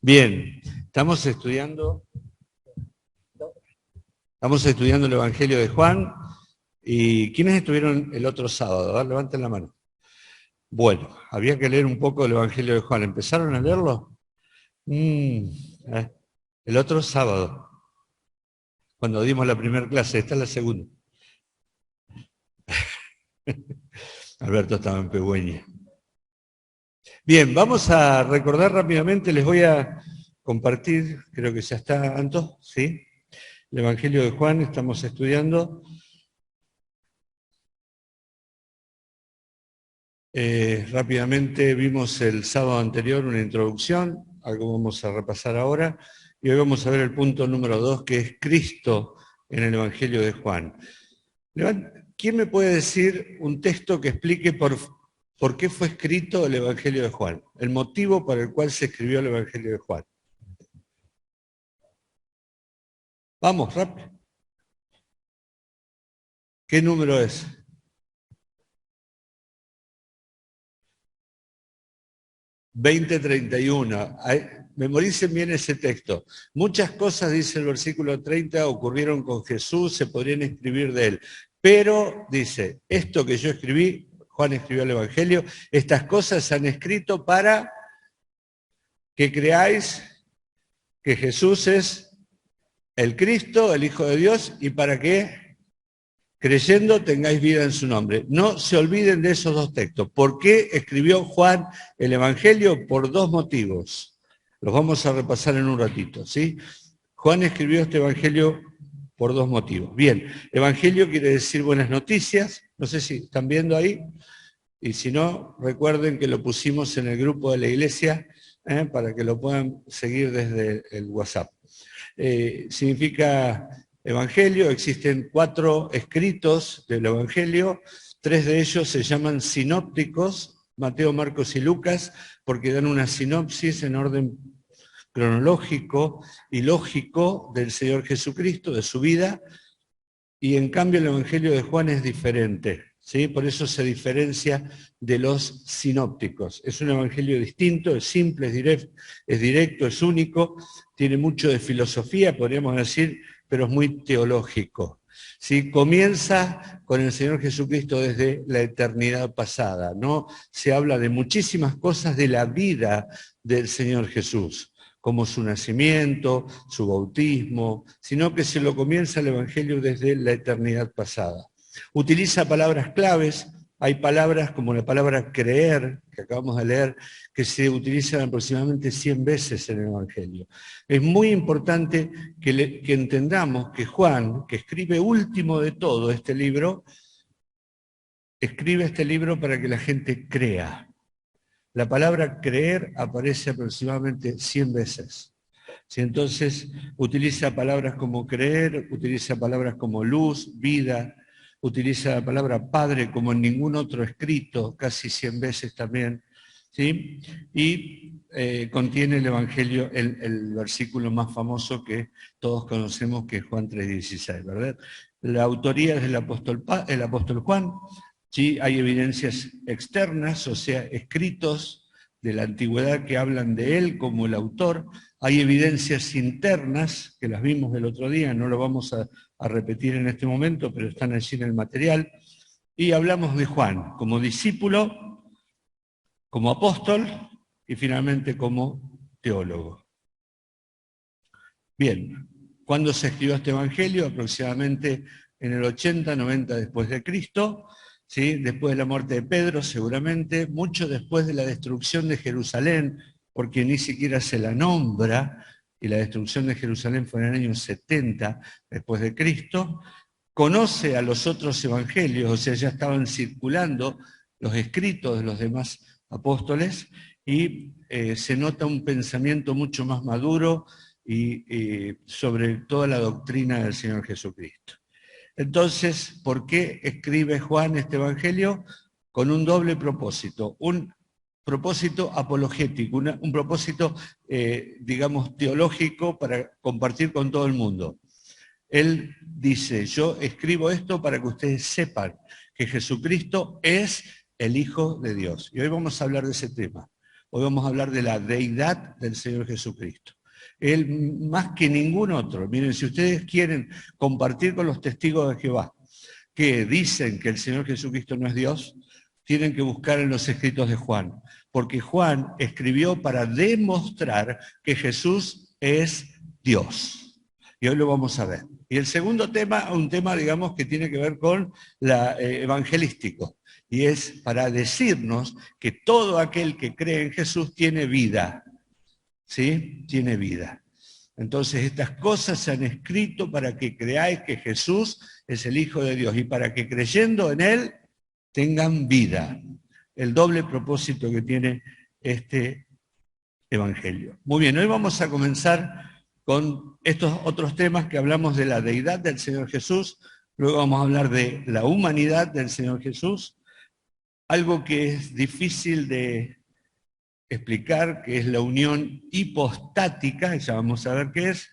Bien, estamos estudiando el Evangelio de Juan. ¿Y quiénes estuvieron el otro sábado? A ver, levanten la mano. Bueno, había que leer un poco del Evangelio de Juan. ¿Empezaron a leerlo? El otro sábado, cuando dimos la primera clase, esta es la segunda. Alberto estaba en Pegüeña. Bien, vamos a recordar rápidamente, les voy a compartir, creo que ya está, Anto, ¿sí? El Evangelio de Juan, estamos estudiando. Rápidamente vimos el sábado anterior una introducción, algo vamos a repasar ahora, y hoy vamos a ver el punto número 2, que es Cristo en el Evangelio de Juan. ¿Quién me puede decir un texto que explique por qué fue escrito el Evangelio de Juan? El motivo por el cual se escribió el Evangelio de Juan. Vamos, rápido. ¿Qué número es? ...20:31. Memoricen bien ese texto. Muchas cosas, dice el versículo 30, ocurrieron con Jesús, se podrían escribir de él. Pero, dice, esto que yo escribí, Juan escribió el Evangelio, estas cosas se han escrito para que creáis que Jesús es el Cristo, el Hijo de Dios, y para que, creyendo, tengáis vida en su nombre. No se olviden de esos dos textos. ¿Por qué escribió Juan el Evangelio? Por dos motivos. Los vamos a repasar en un ratito, ¿sí? Juan escribió este Evangelio por dos motivos. Bien, Evangelio quiere decir buenas noticias. No sé si están viendo ahí. Y si no, recuerden que lo pusimos en el grupo de la iglesia para que lo puedan seguir desde el WhatsApp. Significa Evangelio, existen 4 escritos del Evangelio, 3 de ellos se llaman sinópticos, Mateo, Marcos y Lucas, porque dan una sinopsis en orden cronológico y lógico del Señor Jesucristo, de su vida, y en cambio el Evangelio de Juan es diferente, ¿sí? Por eso se diferencia de los sinópticos. Es un evangelio distinto, es simple, es directo, es único, tiene mucho de filosofía, podríamos decir, pero es muy teológico. ¿Sí? Comienza con el Señor Jesucristo desde la eternidad pasada, ¿no? Se habla de muchísimas cosas de la vida del Señor Jesús, como su nacimiento, su bautismo, sino que se lo comienza el Evangelio desde la eternidad pasada. Utiliza palabras claves, hay palabras como la palabra creer, que acabamos de leer, que se utilizan aproximadamente 100 veces en el Evangelio. Es muy importante que entendamos que Juan, que escribe último de todo este libro, escribe este libro para que la gente crea. La palabra creer aparece aproximadamente 100 veces. ¿Sí? Entonces, utiliza palabras como creer, utiliza palabras como luz, vida, utiliza la palabra padre como en ningún otro escrito, casi 100 veces también. ¿Sí? Y contiene el Evangelio, el versículo más famoso que todos conocemos, que es Juan 3:16, ¿verdad? La autoría es del apóstol Juan. ¿Sí? Hay evidencias externas, o sea, escritos de la antigüedad que hablan de él como el autor. Hay evidencias internas, que las vimos el otro día, no lo vamos a repetir en este momento, pero están allí en el material. Y hablamos de Juan como discípulo, como apóstol y finalmente como teólogo. Bien, ¿cuándo se escribió este evangelio? Aproximadamente en el 80-90 después de Cristo, ¿sí? Después de la muerte de Pedro, seguramente, mucho después de la destrucción de Jerusalén, porque ni siquiera se la nombra, y la destrucción de Jerusalén fue en el año 70 después de Cristo. Conoce a los otros evangelios, o sea, ya estaban circulando los escritos de los demás apóstoles, y se nota un pensamiento mucho más maduro y sobre toda la doctrina del Señor Jesucristo. Entonces, ¿por qué escribe Juan este evangelio? Con un doble propósito, un propósito apologético, un propósito, digamos, teológico para compartir con todo el mundo. Él dice, yo escribo esto para que ustedes sepan que Jesucristo es el Hijo de Dios. Y hoy vamos a hablar de ese tema. Hoy vamos a hablar de la deidad del Señor Jesucristo. Él más que ningún otro. Miren, si ustedes quieren compartir con los testigos de Jehová que dicen que el Señor Jesucristo no es Dios, tienen que buscar en los escritos de Juan, porque Juan escribió para demostrar que Jesús es Dios. Y hoy lo vamos a ver. Y el segundo tema, un tema, digamos, que tiene que ver con la evangelístico, y es para decirnos que todo aquel que cree en Jesús tiene vida, ¿sí? Tiene vida. Entonces estas cosas se han escrito para que creáis que Jesús es el Hijo de Dios y para que creyendo en Él tengan vida. El doble propósito que tiene este evangelio. Muy bien, hoy vamos a comenzar con estos otros temas que hablamos de la deidad del Señor Jesús, luego vamos a hablar de la humanidad del Señor Jesús, algo que es difícil de explicar, que es la unión hipostática, ya vamos a ver qué es,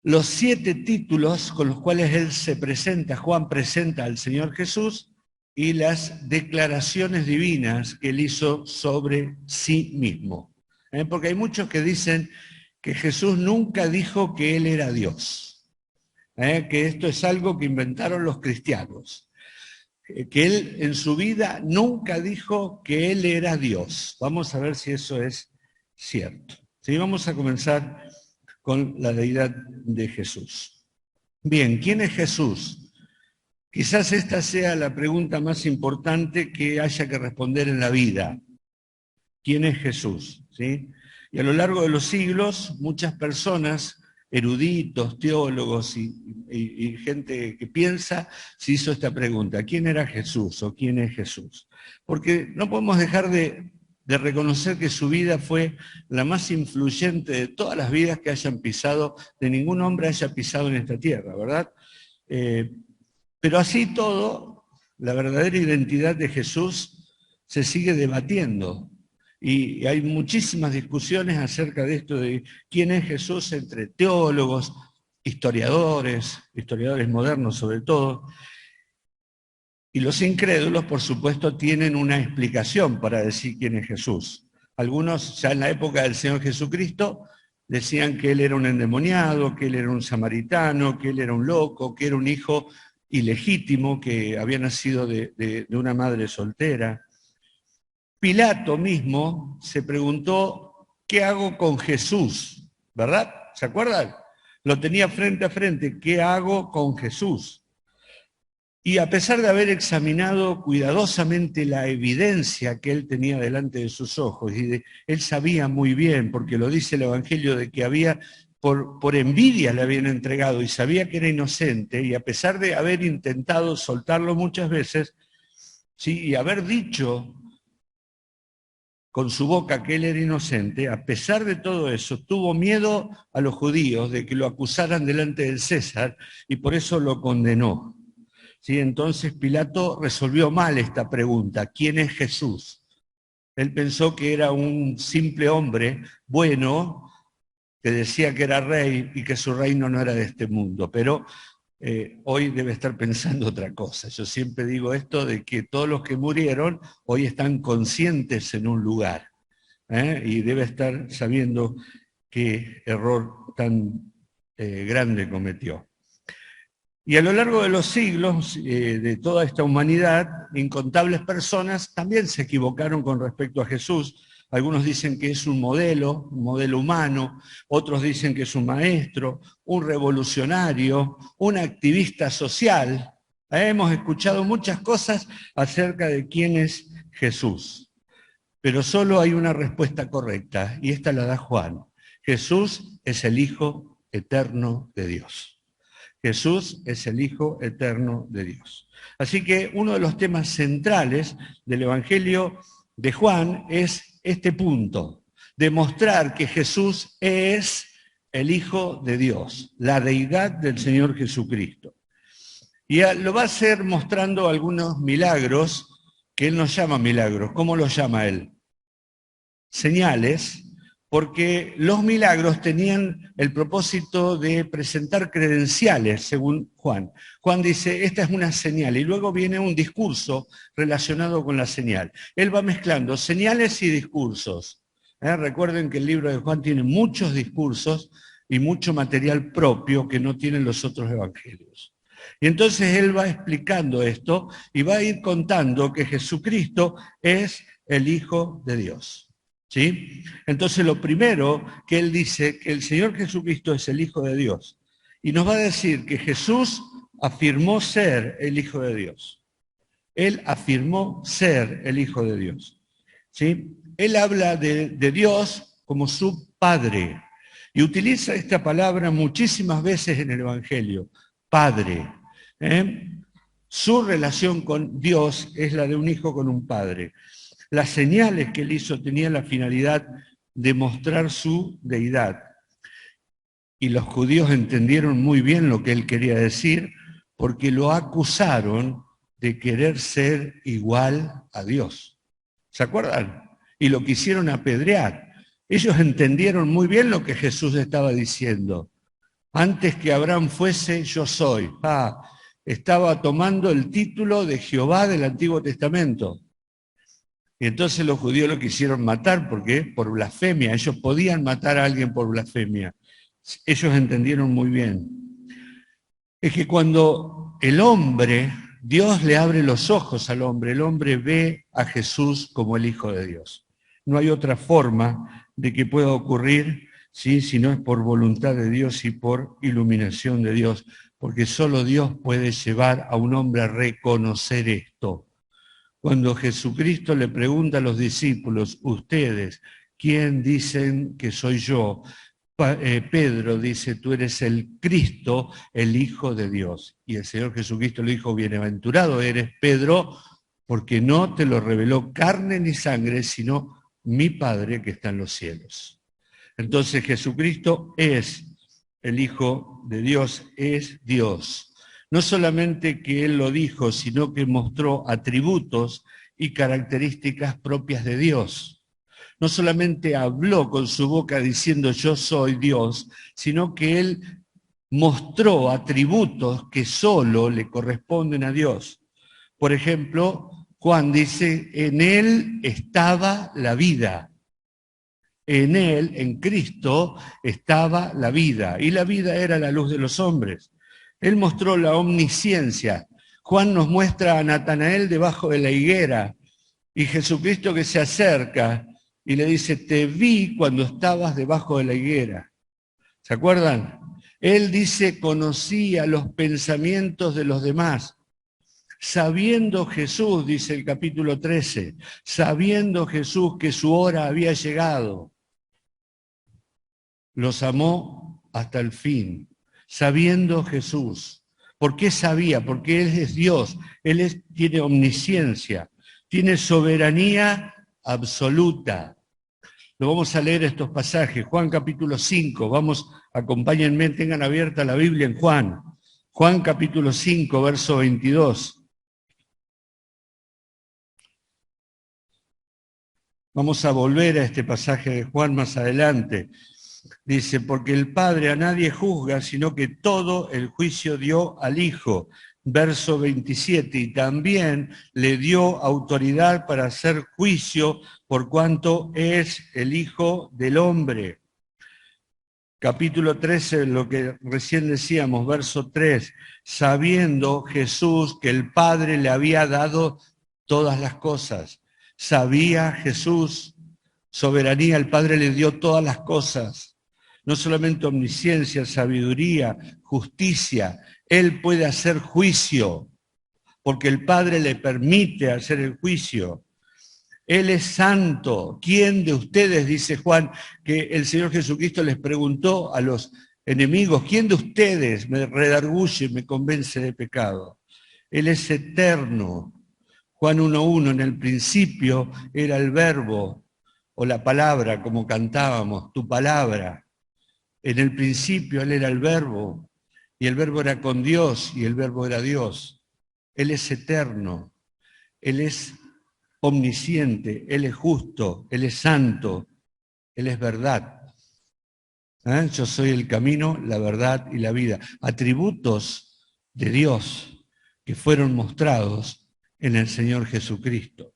los 7 títulos con los cuales él se presenta, Juan presenta al Señor Jesús, y las declaraciones divinas que él hizo sobre sí mismo. Porque hay muchos que dicen que Jesús nunca dijo que él era Dios, que esto es algo que inventaron los cristianos, que él en su vida nunca dijo que él era Dios. Vamos a ver si eso es cierto. ¿Sí? Vamos a comenzar con la deidad de Jesús. Bien, ¿quién es Jesús? Quizás esta sea la pregunta más importante que haya que responder en la vida. ¿Quién es Jesús? ¿Sí? Y a lo largo de los siglos, muchas personas, eruditos, teólogos y gente que piensa, se hizo esta pregunta: ¿quién era Jesús o quién es Jesús? Porque no podemos dejar de reconocer que su vida fue la más influyente de todas las vidas que hayan pisado, de ningún hombre haya pisado en esta tierra, ¿verdad? Pero así todo, la verdadera identidad de Jesús se sigue debatiendo. Y hay muchísimas discusiones acerca de esto, de quién es Jesús, entre teólogos, historiadores modernos sobre todo. Y los incrédulos, por supuesto, tienen una explicación para decir quién es Jesús. Algunos, ya en la época del Señor Jesucristo, decían que él era un endemoniado, que él era un samaritano, que él era un loco, que era un hijo ilegítimo, que había nacido de una madre soltera. Pilato mismo se preguntó: ¿qué hago con Jesús? ¿Verdad? ¿Se acuerdan? Lo tenía frente a frente: ¿qué hago con Jesús? Y a pesar de haber examinado cuidadosamente la evidencia que él tenía delante de sus ojos, él sabía muy bien, porque lo dice el Evangelio, de que había, por envidia le habían entregado, y sabía que era inocente, y a pesar de haber intentado soltarlo muchas veces, ¿sí? Y haber dicho con su boca que él era inocente, a pesar de todo eso, tuvo miedo a los judíos de que lo acusaran delante del César, y por eso lo condenó. ¿Sí? Entonces Pilato resolvió mal esta pregunta: ¿quién es Jesús? Él pensó que era un simple hombre bueno que decía que era rey y que su reino no era de este mundo, pero hoy debe estar pensando otra cosa. Yo siempre digo esto de que todos los que murieron hoy están conscientes en un lugar, y debe estar sabiendo qué error tan grande cometió. Y a lo largo de los siglos, de toda esta humanidad, incontables personas también se equivocaron con respecto a Jesús. Algunos dicen que es un modelo humano, otros dicen que es un maestro, un revolucionario, un activista social. Hemos escuchado muchas cosas acerca de quién es Jesús, pero solo hay una respuesta correcta, y esta la da Juan. Jesús es el Hijo eterno de Dios. Jesús es el Hijo eterno de Dios. Así que uno de los temas centrales del Evangelio de Juan es este punto: demostrar que Jesús es el Hijo de Dios, la deidad del Señor Jesucristo. Y lo va a hacer mostrando algunos milagros que él nos llama milagros. ¿Cómo los llama él? Señales, porque los milagros tenían el propósito de presentar credenciales, según Juan. Juan dice, esta es una señal, y luego viene un discurso relacionado con la señal. Él va mezclando señales y discursos. Recuerden que el libro de Juan tiene muchos discursos y mucho material propio que no tienen los otros evangelios. Y entonces él va explicando esto y va a ir contando que Jesucristo es el Hijo de Dios. ¿Sí? Entonces lo primero que él dice, que el Señor Jesucristo es el Hijo de Dios. Y nos va a decir que Jesús afirmó ser el Hijo de Dios. Él afirmó ser el Hijo de Dios. ¿Sí? Él habla de Dios como su Padre. Y utiliza esta palabra muchísimas veces en el Evangelio. Padre. Su relación con Dios es la de un hijo con un padre. Las señales que él hizo tenían la finalidad de mostrar su deidad. Y los judíos entendieron muy bien lo que él quería decir, porque lo acusaron de querer ser igual a Dios. ¿Se acuerdan? Y lo quisieron apedrear. Ellos entendieron muy bien lo que Jesús estaba diciendo. Antes que Abraham fuese, yo soy. Estaba tomando el título de Jehová del Antiguo Testamento. Y entonces los judíos lo quisieron matar, ¿por qué? Por blasfemia. Ellos podían matar a alguien por blasfemia. Ellos entendieron muy bien. Es que cuando el hombre, Dios le abre los ojos al hombre, el hombre ve a Jesús como el Hijo de Dios. No hay otra forma de que pueda ocurrir, ¿sí? Si no es por voluntad de Dios y por iluminación de Dios, porque solo Dios puede llevar a un hombre a reconocer esto. Cuando Jesucristo le pregunta a los discípulos, ustedes, ¿quién dicen que soy yo? Pedro dice, tú eres el Cristo, el Hijo de Dios. Y el Señor Jesucristo le dijo, bienaventurado eres, Pedro, porque no te lo reveló carne ni sangre, sino mi Padre que está en los cielos. Entonces Jesucristo es el Hijo de Dios, es Dios. No solamente que Él lo dijo, sino que mostró atributos y características propias de Dios. No solamente habló con su boca diciendo yo soy Dios, sino que Él mostró atributos que solo le corresponden a Dios. Por ejemplo, Juan dice, en Él estaba la vida. En Él, en Cristo, estaba la vida. Y la vida era la luz de los hombres. Él mostró la omnisciencia. Juan nos muestra a Natanael debajo de la higuera y Jesucristo que se acerca y le dice, te vi cuando estabas debajo de la higuera. ¿Se acuerdan? Él dice, conocía los pensamientos de los demás. Sabiendo Jesús, dice el capítulo 13, sabiendo Jesús que su hora había llegado, los amó hasta el fin. Sabiendo Jesús. ¿Por qué sabía? Porque Él es Dios, tiene omnisciencia, tiene soberanía absoluta. Lo vamos a leer estos pasajes, Juan capítulo 5, vamos, acompáñenme, tengan abierta la Biblia en Juan. Juan capítulo 5, verso 22. Vamos a volver a este pasaje de Juan más adelante. Dice, porque el Padre a nadie juzga, sino que todo el juicio dio al Hijo. Verso 27, y también le dio autoridad para hacer juicio por cuanto es el Hijo del Hombre. Capítulo 13, lo que recién decíamos, verso 3, sabiendo Jesús que el Padre le había dado todas las cosas. Sabía Jesús, soberanía, el Padre le dio todas las cosas. No solamente omnisciencia, sabiduría, justicia. Él puede hacer juicio, porque el Padre le permite hacer el juicio. Él es santo. ¿Quién de ustedes, dice Juan, que el Señor Jesucristo les preguntó a los enemigos, ¿quién de ustedes me redarguye, me convence de pecado? Él es eterno. Juan 1:1, en el principio era el verbo, o la palabra, como cantábamos, tu palabra. En el principio Él era el verbo, y el verbo era con Dios, y el verbo era Dios. Él es eterno, Él es omnisciente, Él es justo, Él es santo. Él es verdad. Yo soy el camino, la verdad y la vida. Atributos de Dios que fueron mostrados en el Señor Jesucristo.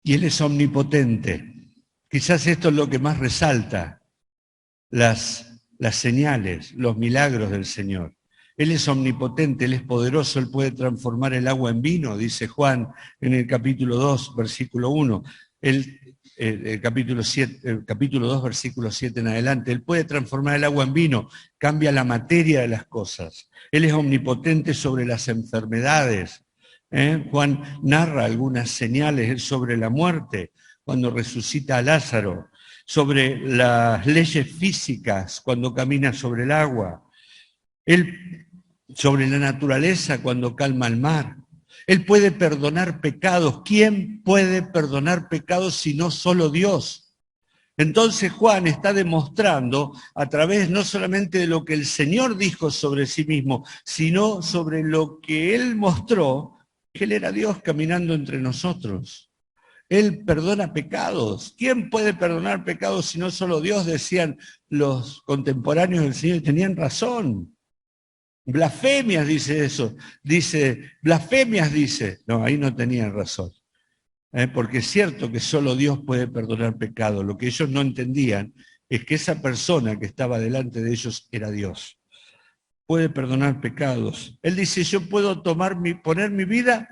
Y Él es omnipotente. Quizás esto es lo que más resalta las señales, los milagros del Señor. Él es omnipotente, Él es poderoso, Él puede transformar el agua en vino, dice Juan en el capítulo 2, versículo 1. El capítulo 2, versículo 7 en adelante. Él puede transformar el agua en vino, cambia la materia de las cosas. Él es omnipotente sobre las enfermedades. Juan narra algunas señales sobre la muerte, cuando resucita a Lázaro, sobre las leyes físicas, cuando camina sobre el agua. Él sobre la naturaleza, cuando calma el mar. Él puede perdonar pecados. ¿Quién puede perdonar pecados si no solo Dios? Entonces Juan está demostrando a través no solamente de lo que el Señor dijo sobre sí mismo, sino sobre lo que Él mostró, que Él era Dios caminando entre nosotros. Él perdona pecados. ¿Quién puede perdonar pecados si no solo Dios? Decían los contemporáneos del Señor y tenían razón. Blasfemias dice eso, blasfemias dice. No, ahí no tenían razón. Porque es cierto que solo Dios puede perdonar pecado. Lo que ellos no entendían es que esa persona que estaba delante de ellos era Dios. Puede perdonar pecados. Él dice, yo puedo poner mi vida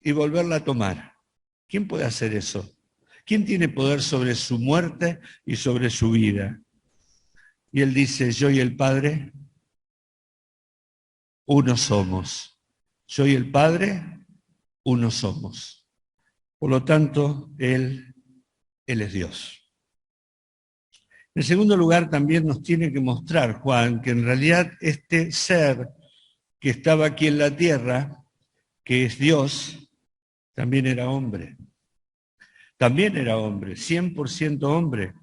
y volverla a tomar. ¿Quién puede hacer eso? ¿Quién tiene poder sobre su muerte y sobre su vida? Y él dice, yo y el Padre, uno somos. Yo y el Padre, uno somos. Por lo tanto, Él es Dios. En segundo lugar, también nos tiene que mostrar, Juan, que en realidad este ser que estaba aquí en la tierra, que es Dios, también era hombre. También era hombre, 100% hombre.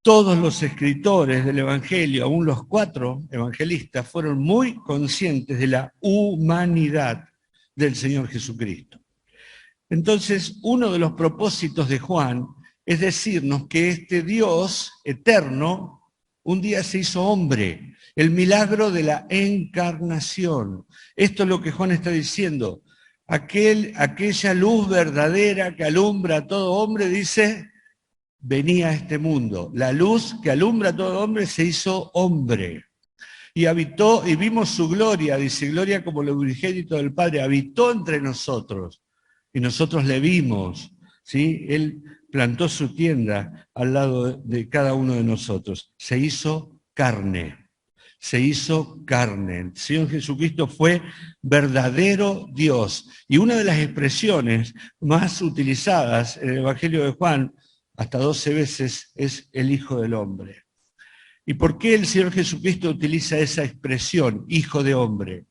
Todos los escritores del Evangelio, aún los 4 evangelistas, fueron muy conscientes de la humanidad del Señor Jesucristo. Entonces, uno de los propósitos de Juan es decirnos que este Dios eterno un día se hizo hombre, el milagro de la encarnación. Esto es lo que Juan está diciendo. Aquella luz verdadera que alumbra a todo hombre, dice, venía a este mundo. La luz que alumbra a todo hombre se hizo hombre. Y habitó, y vimos su gloria, dice, gloria como el unigénito del Padre, habitó entre nosotros. Y nosotros le vimos, ¿sí? Él plantó su tienda al lado de cada uno de nosotros. Se hizo carne. Se hizo carne. El Señor Jesucristo fue verdadero Dios. Y una de las expresiones más utilizadas en el Evangelio de Juan, hasta 12 veces, es el Hijo del Hombre. ¿Y por qué el Señor Jesucristo utiliza esa expresión, Hijo de Hombre?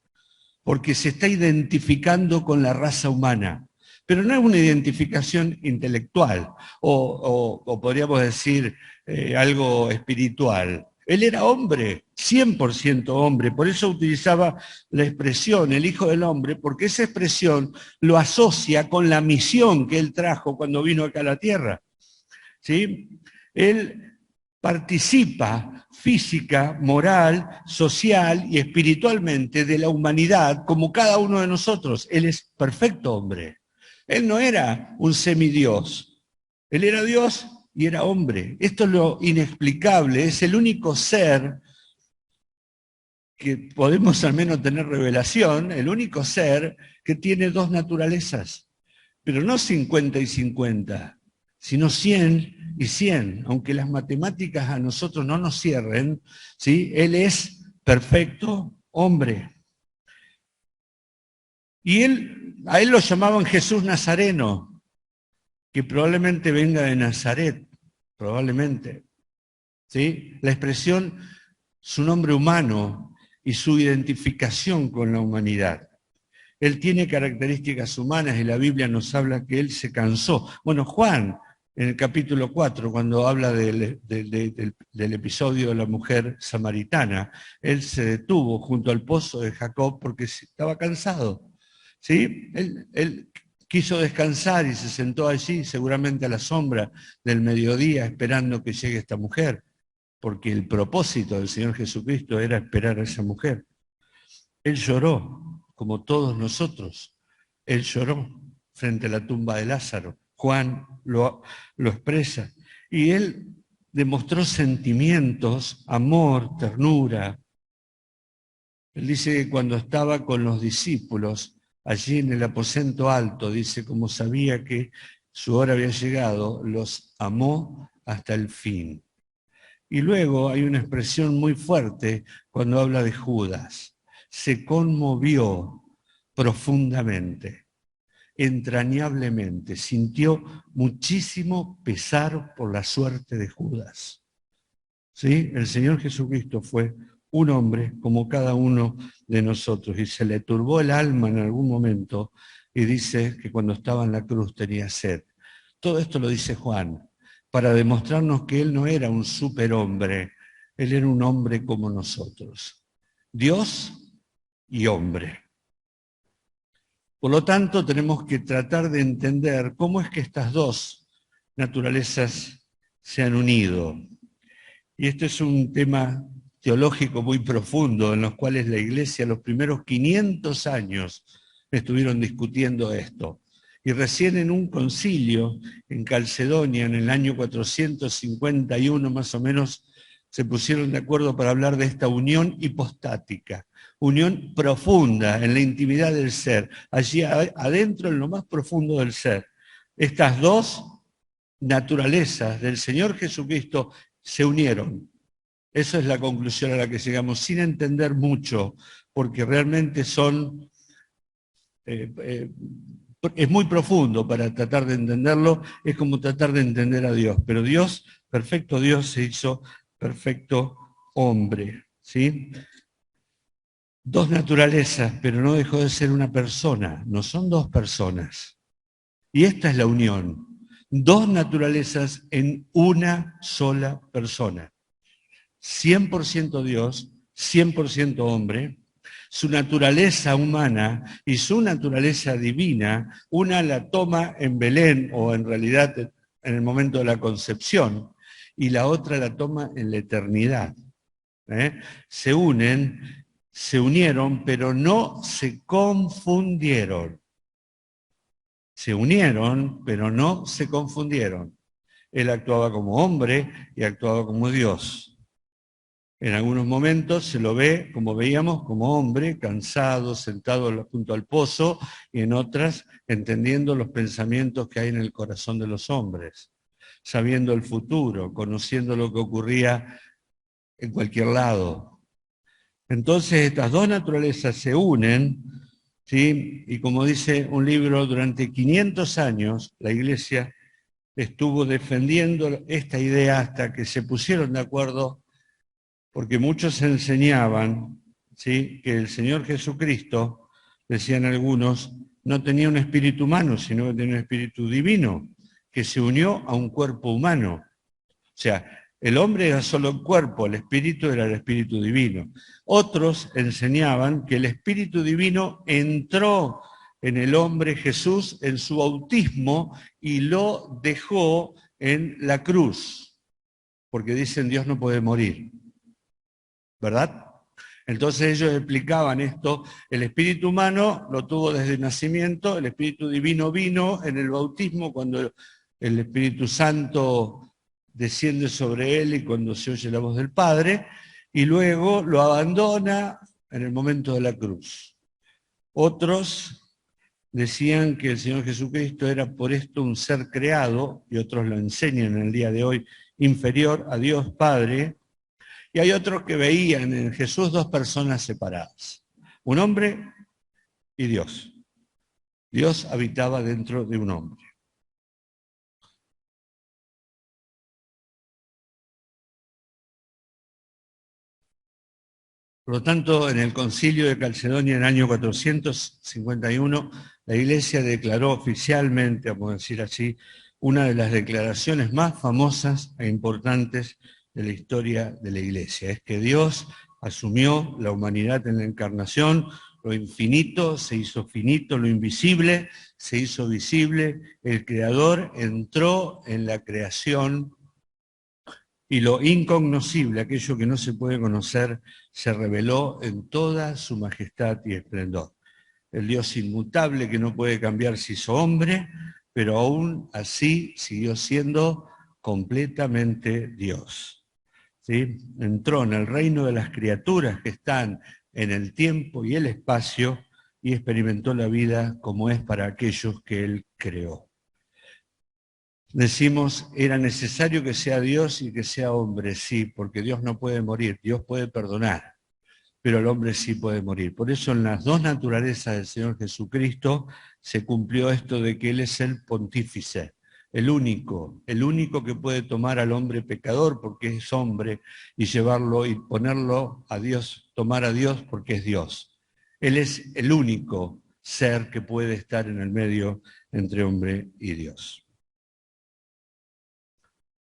Porque se está identificando con la raza humana. Pero no es una identificación intelectual o podríamos decir algo espiritual. Él era hombre, 100% hombre, por eso utilizaba la expresión, el Hijo del Hombre, porque esa expresión lo asocia con la misión que él trajo cuando vino acá a la tierra. ¿Sí? Él participa física, moral, social y espiritualmente de la humanidad como cada uno de nosotros. Él es perfecto hombre. Él no era un semidios. Él era Dios y era hombre. Esto es lo inexplicable. Es el único ser que podemos al menos tener revelación, el único ser que tiene 2 naturalezas. Pero no 50 y 50, sino 100 y 100. Aunque las matemáticas a nosotros no nos cierren, ¿sí? Él es perfecto hombre. Y a él lo llamaban Jesús Nazareno, que probablemente venga de Nazaret, probablemente. ¿Sí? La expresión, su nombre humano y su identificación con la humanidad. Él tiene características humanas y la Biblia nos habla que él se cansó. Bueno, Juan, en el capítulo 4, cuando habla del episodio de la mujer samaritana, él se detuvo junto al pozo de Jacob porque estaba cansado. ¿Sí? Él quiso descansar y se sentó allí, seguramente a la sombra del mediodía, esperando que llegue esta mujer, porque el propósito del Señor Jesucristo era esperar a esa mujer. Él lloró, como todos nosotros. Él lloró frente a la tumba de Lázaro. Juan lo expresa. Y él demostró sentimientos, amor, ternura. Él dice que cuando estaba con los discípulos, allí en el aposento alto, dice, como sabía que su hora había llegado, los amó hasta el fin. Y luego hay una expresión muy fuerte cuando habla de Judas. Se conmovió profundamente, entrañablemente, sintió muchísimo pesar por la suerte de Judas. ¿Sí? El Señor Jesucristo fue un hombre como cada uno de nosotros y se le turbó el alma en algún momento y dice que cuando estaba en la cruz tenía sed. Todo esto lo dice Juan para demostrarnos que él no era un superhombre, él era un hombre como nosotros. Dios y hombre. Por lo tanto, tenemos que tratar de entender cómo es que estas dos naturalezas se han unido. Y este es un tema teológico muy profundo, en los cuales la Iglesia los primeros 500 años estuvieron discutiendo esto. Y recién en un concilio en Calcedonia, en el año 451 más o menos, se pusieron de acuerdo para hablar de esta unión hipostática, unión profunda en la intimidad del ser, allí adentro en lo más profundo del ser. Estas dos naturalezas del Señor Jesucristo se unieron. Esa es la conclusión a la que llegamos, sin entender mucho, porque realmente son... es muy profundo para tratar de entenderlo, es como tratar de entender a Dios, pero Dios, perfecto Dios, se hizo perfecto hombre, ¿sí? Dos naturalezas, pero no dejó de ser una persona, no son dos personas. Y esta es la unión, dos naturalezas en una sola persona. 100% Dios, 100% hombre, su naturaleza humana y su naturaleza divina, una la toma en Belén o en realidad en el momento de la concepción y la otra la toma en la eternidad. Se unen, se unieron, pero no se confundieron. Se unieron, pero no se confundieron. Él actuaba como hombre y actuaba como Dios. En algunos momentos se lo ve, como veíamos, como hombre, cansado, sentado junto al pozo, y en otras entendiendo los pensamientos que hay en el corazón de los hombres, sabiendo el futuro, conociendo lo que ocurría en cualquier lado. Entonces estas dos naturalezas se unen, ¿sí? Y como dice un libro, durante 500 años la Iglesia estuvo defendiendo esta idea hasta que se pusieron de acuerdo, porque muchos enseñaban, ¿sí?, que el Señor Jesucristo, decían algunos, no tenía un espíritu humano, sino que tenía un espíritu divino, que se unió a un cuerpo humano. O sea, el hombre era solo un cuerpo, el espíritu era el espíritu divino. Otros enseñaban que el espíritu divino entró en el hombre Jesús en su bautismo y lo dejó en la cruz, porque dicen Dios no puede morir. ¿Verdad? Entonces ellos explicaban esto, el espíritu humano lo tuvo desde el nacimiento, el espíritu divino vino en el bautismo cuando el Espíritu Santo desciende sobre él y cuando se oye la voz del Padre, y luego lo abandona en el momento de la cruz. Otros decían que el Señor Jesucristo era por esto un ser creado, y otros lo enseñan en el día de hoy, inferior a Dios Padre. Y hay otros que veían en Jesús dos personas separadas, un hombre y Dios. Dios habitaba dentro de un hombre. Por lo tanto, en el concilio de Calcedonia en el año 451, la Iglesia declaró oficialmente, vamos a decir así, una de las declaraciones más famosas e importantes de la historia de la Iglesia. Es que Dios asumió la humanidad en la encarnación, lo infinito se hizo finito, lo invisible se hizo visible, el Creador entró en la creación y lo incognoscible, aquello que no se puede conocer, se reveló en toda su majestad y esplendor. El Dios inmutable que no puede cambiar se hizo hombre, pero aún así siguió siendo completamente Dios. ¿Sí? Entró en el reino de las criaturas que están en el tiempo y el espacio y experimentó la vida como es para aquellos que Él creó. Decimos, era necesario que sea Dios y que sea hombre, sí, porque Dios no puede morir, Dios puede perdonar, pero el hombre sí puede morir. Por eso en las dos naturalezas del Señor Jesucristo se cumplió esto de que Él es el pontífice, el único que puede tomar al hombre pecador porque es hombre y llevarlo y ponerlo a Dios, tomar a Dios porque es Dios. Él es el único ser que puede estar en el medio entre hombre y Dios.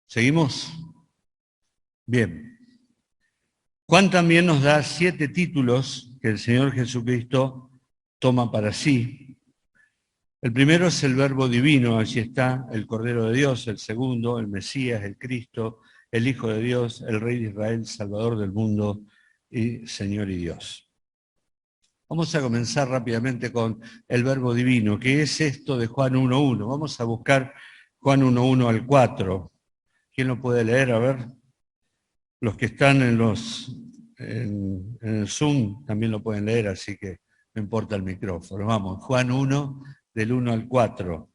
¿Seguimos? Bien. Juan también nos da 7 títulos que el Señor Jesucristo toma para sí. El primero es el Verbo divino, allí está el Cordero de Dios. El segundo, el Mesías, el Cristo, el Hijo de Dios, el Rey de Israel, Salvador del mundo y Señor y Dios. Vamos a comenzar rápidamente con el Verbo divino. ¿Qué es esto de Juan 1.1? Vamos a buscar Juan 1.1 al 4. ¿Quién lo puede leer? A ver. Los que están en el Zoom también lo pueden leer, así que no importa el micrófono. Vamos, Juan 1, del 1 al 4.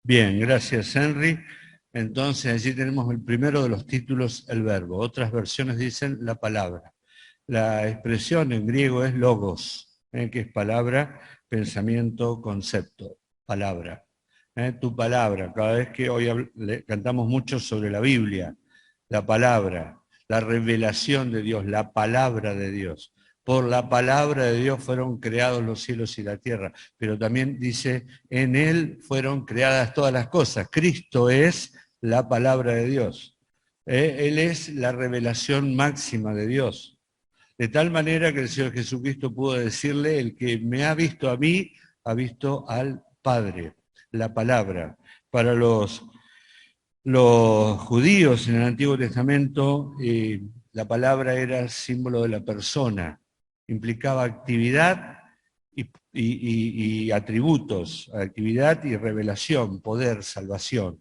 Bien, gracias Henry. Entonces allí tenemos el primero de los títulos, el verbo. Otras versiones dicen la palabra. La expresión en griego es logos, que es palabra, pensamiento, concepto, palabra. Tu palabra, cada vez que hoy cantamos mucho sobre la Biblia, la palabra, la revelación de Dios, la palabra de Dios. Por la palabra de Dios fueron creados los cielos y la tierra, pero también dice, en Él fueron creadas todas las cosas. Cristo es la palabra de Dios. Él es la revelación máxima de Dios. De tal manera que el Señor Jesucristo pudo decirle, el que me ha visto a mí, ha visto al Padre, la palabra. Para los judíos en el Antiguo Testamento, la palabra era símbolo de la persona, implicaba actividad y atributos, actividad y revelación, poder, salvación.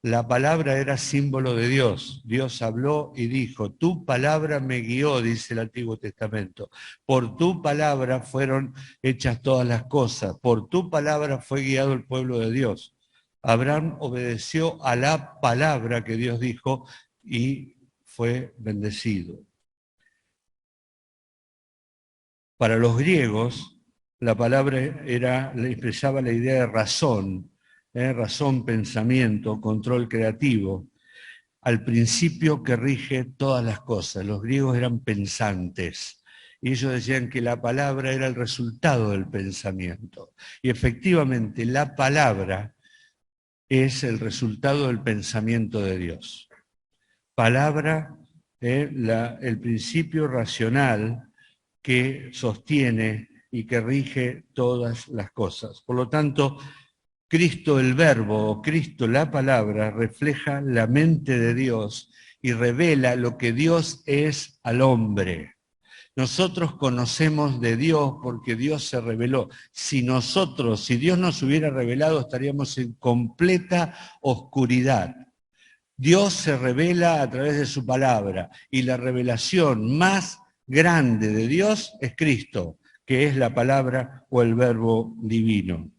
La palabra era símbolo de Dios. Dios habló y dijo, tu palabra me guió, dice el Antiguo Testamento. Por tu palabra fueron hechas todas las cosas. Por tu palabra fue guiado el pueblo de Dios. Abraham obedeció a la palabra que Dios dijo y fue bendecido. Para los griegos, la palabra expresaba la idea de razón, razón, pensamiento, control creativo, al principio que rige todas las cosas. Los griegos eran pensantes y ellos decían que la palabra era el resultado del pensamiento. Y efectivamente la palabra es el resultado del pensamiento de Dios. Palabra, el principio racional que sostiene y que rige todas las cosas. Por lo tanto, Cristo el Verbo, Cristo la palabra, refleja la mente de Dios y revela lo que Dios es al hombre. Nosotros conocemos de Dios porque Dios se reveló. Si Dios nos hubiera revelado, estaríamos en completa oscuridad. Dios se revela a través de su palabra y la revelación más grande de Dios es Cristo, que es la palabra o el Verbo divino.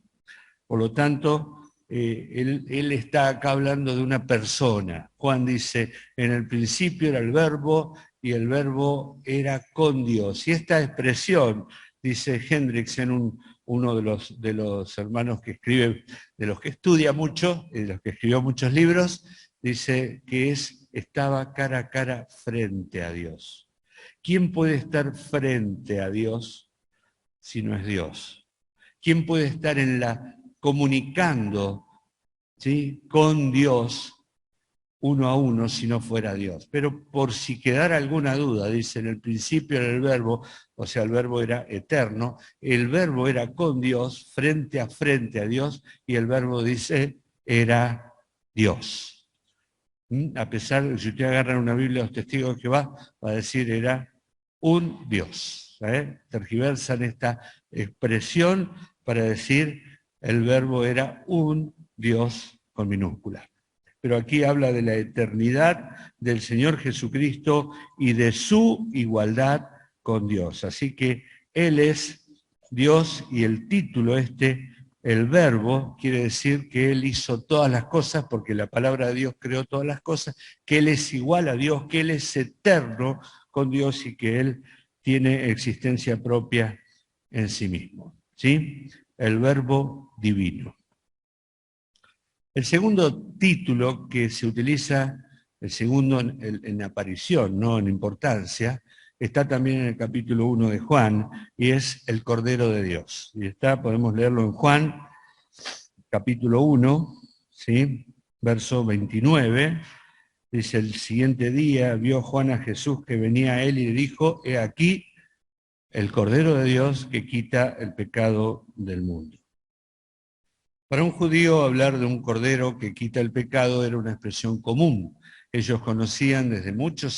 Por lo tanto, él está acá hablando de una persona. Juan dice, en el principio era el Verbo y el Verbo era con Dios. Y esta expresión, dice Hendricks en uno de los hermanos que escribe, de los que estudia mucho, de los que escribió muchos libros, dice que estaba cara a cara frente a Dios. ¿Quién puede estar frente a Dios si no es Dios? ¿Quién puede estar comunicando, ¿sí?, con Dios uno a uno si no fuera Dios? Pero por si quedara alguna duda, dice, en el principio era el verbo, o sea, el verbo era eterno, el verbo era con Dios, frente a Dios, y el verbo, dice, era Dios. A pesar de que si usted agarra una Biblia de los testigos de Jehová, va a decir era un Dios. Tergiversan esta expresión para decir el verbo era un Dios con minúscula. Pero aquí habla de la eternidad del Señor Jesucristo y de su igualdad con Dios. Así que Él es Dios y el título el verbo, quiere decir que Él hizo todas las cosas porque la palabra de Dios creó todas las cosas, que Él es igual a Dios, que Él es eterno con Dios y que Él tiene existencia propia en sí mismo. ¿Sí? El verbo divino. El segundo título que se utiliza, el segundo en aparición, no en importancia, está también en el capítulo 1 de Juan, y es el Cordero de Dios. Y podemos leerlo en Juan, capítulo 1, ¿sí?, verso 29. Dice, el siguiente día vio Juan a Jesús que venía a él y le dijo, he aquí el Cordero de Dios que quita el pecado del mundo. Para un judío hablar de un cordero que quita el pecado era una expresión común. Ellos conocían desde muchos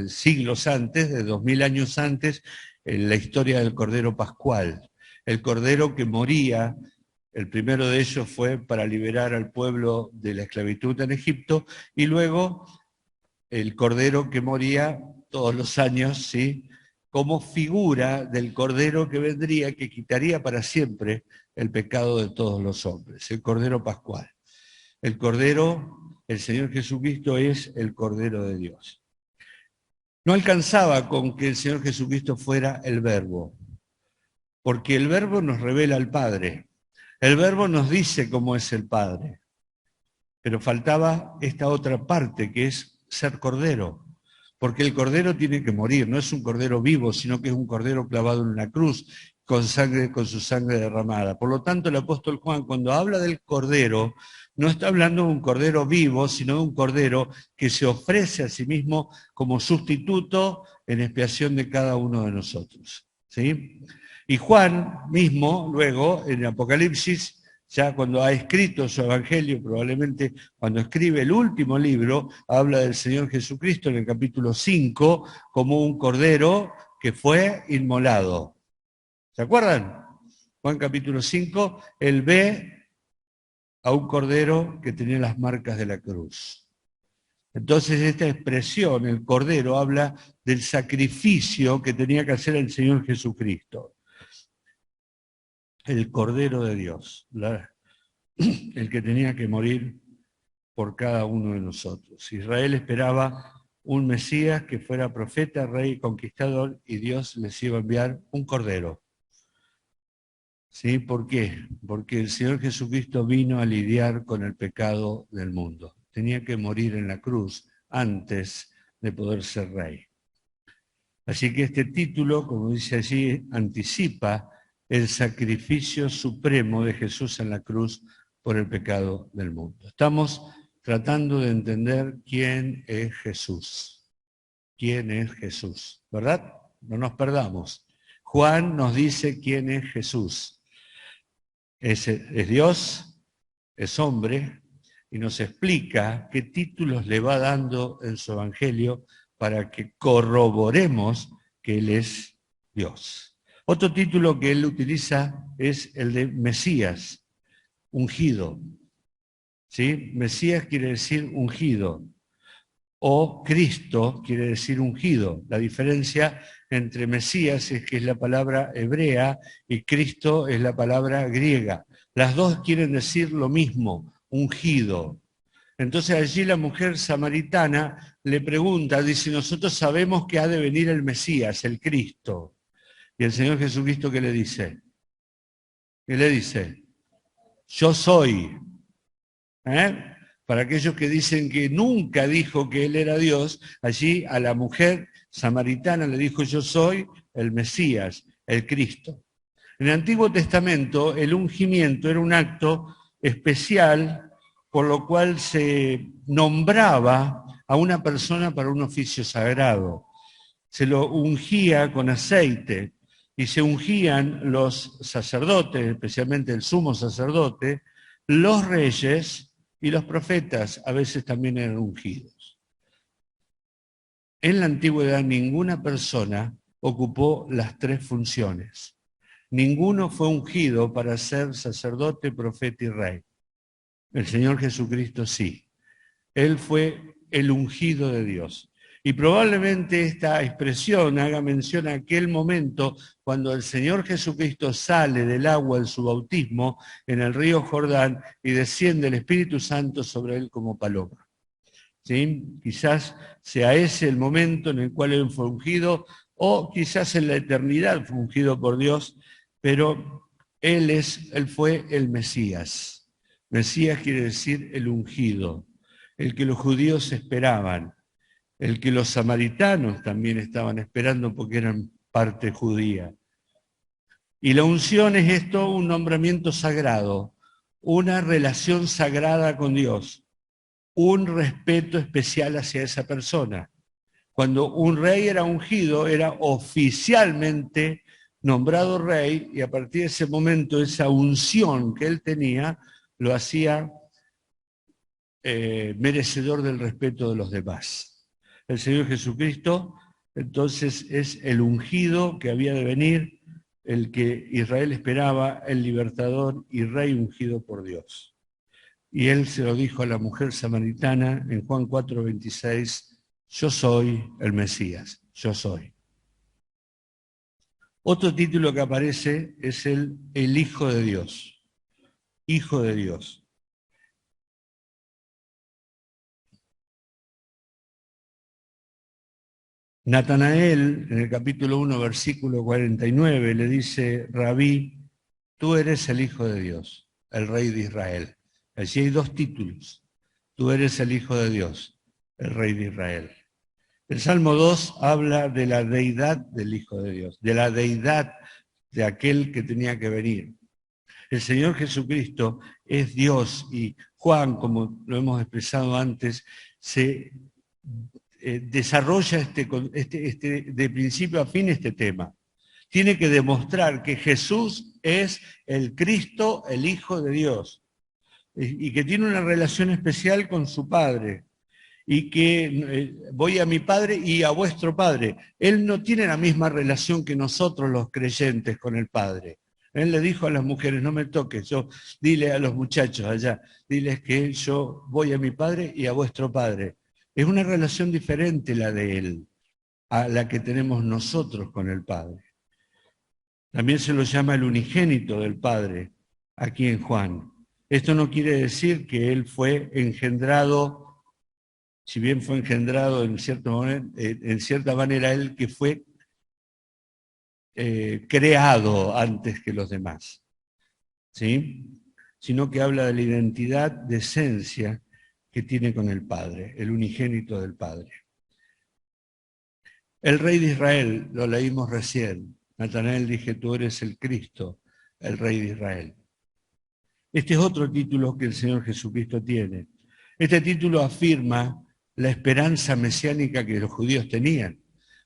siglos antes, de 2000 años antes, la historia del cordero pascual. El cordero que moría, el primero de ellos fue para liberar al pueblo de la esclavitud en Egipto, y luego el cordero que moría todos los años, ¿sí?, como figura del cordero que vendría, que quitaría para siempre el pecado de todos los hombres, el Cordero Pascual. El Cordero, el Señor Jesucristo, es el Cordero de Dios. No alcanzaba con que el Señor Jesucristo fuera el Verbo, porque el Verbo nos revela al Padre, el Verbo nos dice cómo es el Padre, pero faltaba esta otra parte que es ser Cordero, porque el Cordero tiene que morir, no es un Cordero vivo, sino que es un Cordero clavado en una cruz, con su sangre derramada. Por lo tanto, el apóstol Juan, cuando habla del Cordero, no está hablando de un Cordero vivo, sino de un Cordero que se ofrece a sí mismo como sustituto en expiación de cada uno de nosotros. ¿Sí? Y Juan mismo, luego, en Apocalipsis, ya cuando ha escrito su evangelio, probablemente cuando escribe el último libro, habla del Señor Jesucristo en el capítulo 5 como un cordero que fue inmolado. ¿Se acuerdan? Juan capítulo 5, él ve a un cordero que tenía las marcas de la cruz. Entonces esta expresión, el cordero, habla del sacrificio que tenía que hacer el Señor Jesucristo. El Cordero de Dios, el que tenía que morir por cada uno de nosotros. Israel esperaba un Mesías que fuera profeta, rey, conquistador, y Dios les iba a enviar un Cordero. ¿Sí? ¿Por qué? Porque el Señor Jesucristo vino a lidiar con el pecado del mundo. Tenía que morir en la cruz antes de poder ser rey. Así que este título, como dice allí, anticipa el sacrificio supremo de Jesús en la cruz por el pecado del mundo. Estamos tratando de entender quién es Jesús. ¿Quién es Jesús? ¿Verdad? No nos perdamos. Juan nos dice quién es Jesús. Es Dios, es hombre, y nos explica qué títulos le va dando en su evangelio para que corroboremos que Él es Dios. Otro título que él utiliza es el de Mesías, ungido. ¿Sí? Mesías quiere decir ungido, o Cristo quiere decir ungido. La diferencia entre Mesías es que es la palabra hebrea y Cristo es la palabra griega. Las dos quieren decir lo mismo, ungido. Entonces allí la mujer samaritana le pregunta, dice, nosotros sabemos que ha de venir el Mesías, el Cristo. Y el Señor Jesucristo, ¿qué le dice? Y le dice, yo soy. Para aquellos que dicen que nunca dijo que él era Dios, allí a la mujer samaritana le dijo, yo soy el Mesías, el Cristo. En el Antiguo Testamento el ungimiento era un acto especial por lo cual se nombraba a una persona para un oficio sagrado. Se lo ungía con aceite y se ungían los sacerdotes, especialmente el sumo sacerdote, los reyes y los profetas a veces también eran ungidos. En la antigüedad ninguna persona ocupó las tres funciones. Ninguno fue ungido para ser sacerdote, profeta y rey. El Señor Jesucristo sí. Él fue el ungido de Dios. Y probablemente esta expresión haga mención a aquel momento cuando el Señor Jesucristo sale del agua en su bautismo en el río Jordán y desciende el Espíritu Santo sobre él como paloma. ¿Sí? Quizás sea ese el momento en el cual él fue ungido, o quizás en la eternidad fue ungido por Dios, pero él fue el Mesías. Mesías quiere decir el ungido, el que los judíos esperaban, el que los samaritanos también estaban esperando porque eran parte judía. Y la unción es esto, un nombramiento sagrado, una relación sagrada con Dios, un respeto especial hacia esa persona. Cuando un rey era ungido, era oficialmente nombrado rey, y a partir de ese momento esa unción que él tenía lo hacía merecedor del respeto de los demás. El Señor Jesucristo entonces es el ungido que había de venir, el que Israel esperaba, el libertador y rey ungido por Dios. Y él se lo dijo a la mujer samaritana en Juan 4:26, yo soy el Mesías, yo soy. Otro título que aparece es el Hijo de Dios, Hijo de Dios. Natanael, en el capítulo 1, versículo 49, le dice, Rabí, tú eres el Hijo de Dios, el Rey de Israel. Allí hay dos títulos. Tú eres el Hijo de Dios, el Rey de Israel. El Salmo 2 habla de la deidad del Hijo de Dios, de la deidad de aquel que tenía que venir. El Señor Jesucristo es Dios y Juan, como lo hemos expresado antes, se desarrolla de principio a fin este tema. Tiene que demostrar que Jesús es el Cristo, el Hijo de Dios, y que tiene una relación especial con su Padre, y que voy a mi Padre y a vuestro Padre. Él no tiene la misma relación que nosotros los creyentes con el Padre. Él le dijo a las mujeres, no me toques, dile a los muchachos allá, diles que yo voy a mi Padre y a vuestro Padre. Es una relación diferente la de Él a la que tenemos nosotros con el Padre. También se lo llama el unigénito del Padre, aquí en Juan. Esto no quiere decir que Él fue engendrado, si bien fue engendrado en cierta manera, Él que fue creado antes que los demás, ¿sí? Sino que habla de la identidad de esencia que tiene con el Padre, el unigénito del Padre. El Rey de Israel, lo leímos recién. Natanael dije, tú eres el Cristo, el Rey de Israel. Este es otro título que el Señor Jesucristo tiene. Este título afirma la esperanza mesiánica que los judíos tenían.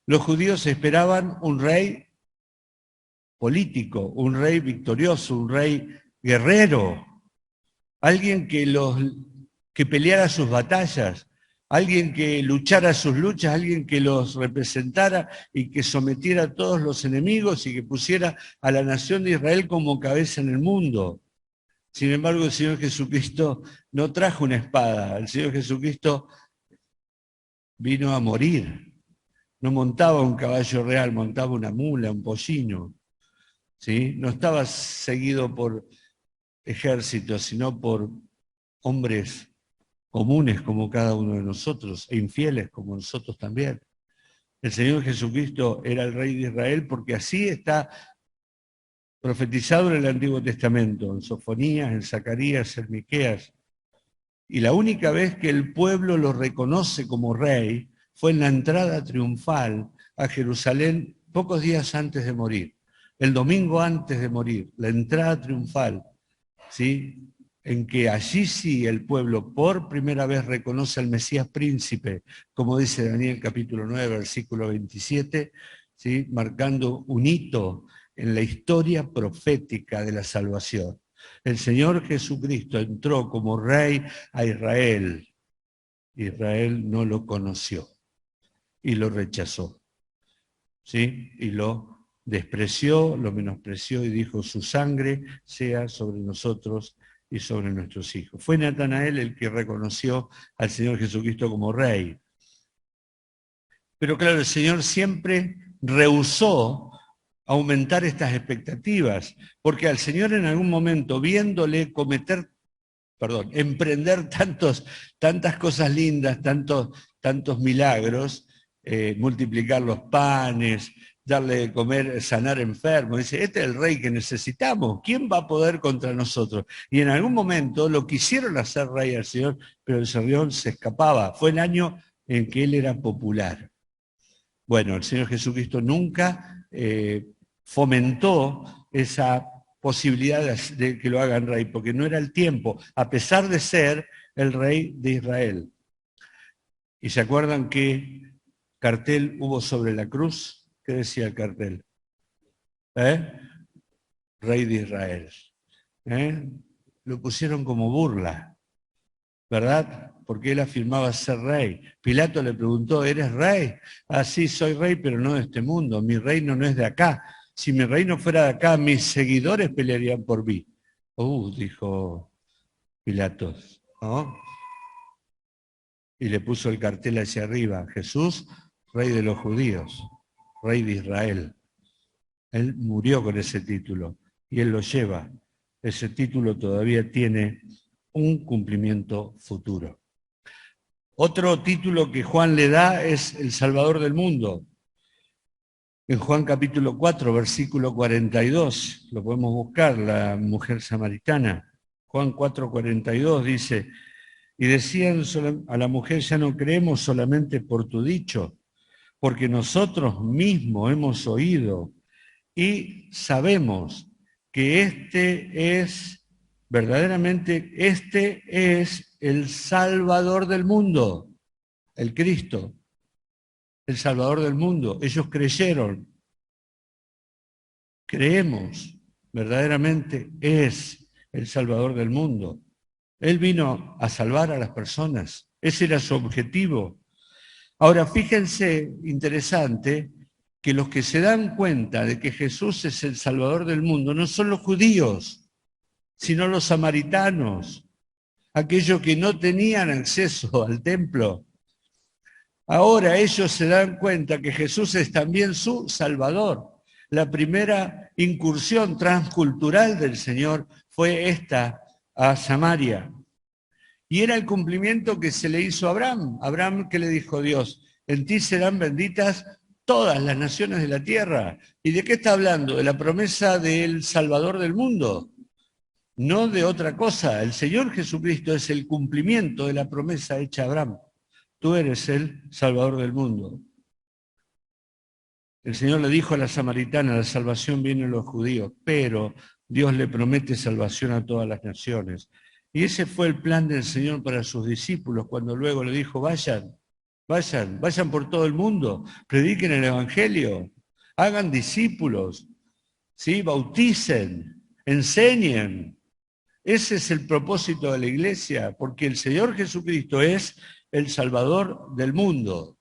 Los judíos esperaban un rey político, un rey victorioso, un rey guerrero, alguien que peleara sus batallas, alguien que luchara sus luchas, alguien que los representara y que sometiera a todos los enemigos y que pusiera a la nación de Israel como cabeza en el mundo. Sin embargo, el Señor Jesucristo no trajo una espada, el Señor Jesucristo vino a morir. No montaba un caballo real, montaba una mula, un pollino. ¿Sí? No estaba seguido por ejércitos, sino por hombres comunes como cada uno de nosotros, e infieles como nosotros también. El Señor Jesucristo era el Rey de Israel porque así está profetizado en el Antiguo Testamento, en Sofonías, en Zacarías, en Miqueas. Y la única vez que el pueblo lo reconoce como rey fue en la entrada triunfal a Jerusalén pocos días antes de morir. El domingo antes de morir, la entrada triunfal, ¿sí? En que allí sí el pueblo por primera vez reconoce al Mesías príncipe, como dice Daniel capítulo 9, versículo 27, ¿sí? Marcando un hito en la historia profética de la salvación. El Señor Jesucristo entró como rey a Israel. Israel no lo conoció y lo rechazó, ¿sí? Y lo despreció, lo menospreció y dijo: su sangre sea sobre nosotros y sobre nuestros hijos. Fue Natanael el que reconoció al Señor Jesucristo como rey. Pero claro, el Señor siempre rehusó aumentar estas expectativas, porque al Señor en algún momento, viéndole emprender tantas cosas lindas, tantos milagros, multiplicar los panes, darle de comer, sanar enfermos. Dice, este es el rey que necesitamos, ¿quién va a poder contra nosotros? Y en algún momento lo quisieron hacer rey al Señor, pero el Señor se escapaba. Fue el año en que él era popular. Bueno, el Señor Jesucristo nunca fomentó esa posibilidad de que lo hagan rey, porque no era el tiempo, a pesar de ser el rey de Israel. ¿Y se acuerdan qué cartel hubo sobre la cruz? ¿Qué decía el cartel? Rey de Israel. Lo pusieron como burla, ¿verdad? Porque él afirmaba ser rey. Pilato le preguntó, ¿eres rey? Ah, sí, soy rey, pero no de este mundo. Mi reino no es de acá. Si mi reino fuera de acá, mis seguidores pelearían por mí. Dijo Pilato, ¿no? Y le puso el cartel hacia arriba, Jesús, rey de los judíos, rey de Israel. Él murió con ese título y él lo lleva. Ese título todavía tiene un cumplimiento futuro. Otro título que Juan le da es el Salvador del mundo. En Juan capítulo 4, versículo 42, lo podemos buscar, la mujer samaritana. Juan 4, 42 dice, y decían a la mujer, ya no creemos solamente por tu dicho, porque nosotros mismos hemos oído y sabemos que verdaderamente este es el Salvador del mundo, el Cristo, el Salvador del mundo. Ellos creyeron, creemos, verdaderamente es el Salvador del mundo. Él vino a salvar a las personas, ese era su objetivo. Ahora, fíjense, interesante, que los que se dan cuenta de que Jesús es el Salvador del mundo no son los judíos, sino los samaritanos, aquellos que no tenían acceso al templo. Ahora ellos se dan cuenta que Jesús es también su Salvador. La primera incursión transcultural del Señor fue esta a Samaria. Y era el cumplimiento que se le hizo a Abraham. Abraham, ¿qué le dijo Dios? En ti serán benditas todas las naciones de la tierra. ¿Y de qué está hablando? De la promesa del Salvador del mundo. No de otra cosa. El Señor Jesucristo es el cumplimiento de la promesa hecha a Abraham. Tú eres el Salvador del mundo. El Señor le dijo a la samaritana, la salvación viene a los judíos, pero Dios le promete salvación a todas las naciones. Y ese fue el plan del Señor para sus discípulos, cuando luego le dijo, vayan por todo el mundo, prediquen el Evangelio, hagan discípulos, ¿sí? Bauticen, enseñen. Ese es el propósito de la iglesia, porque el Señor Jesucristo es el Salvador del mundo.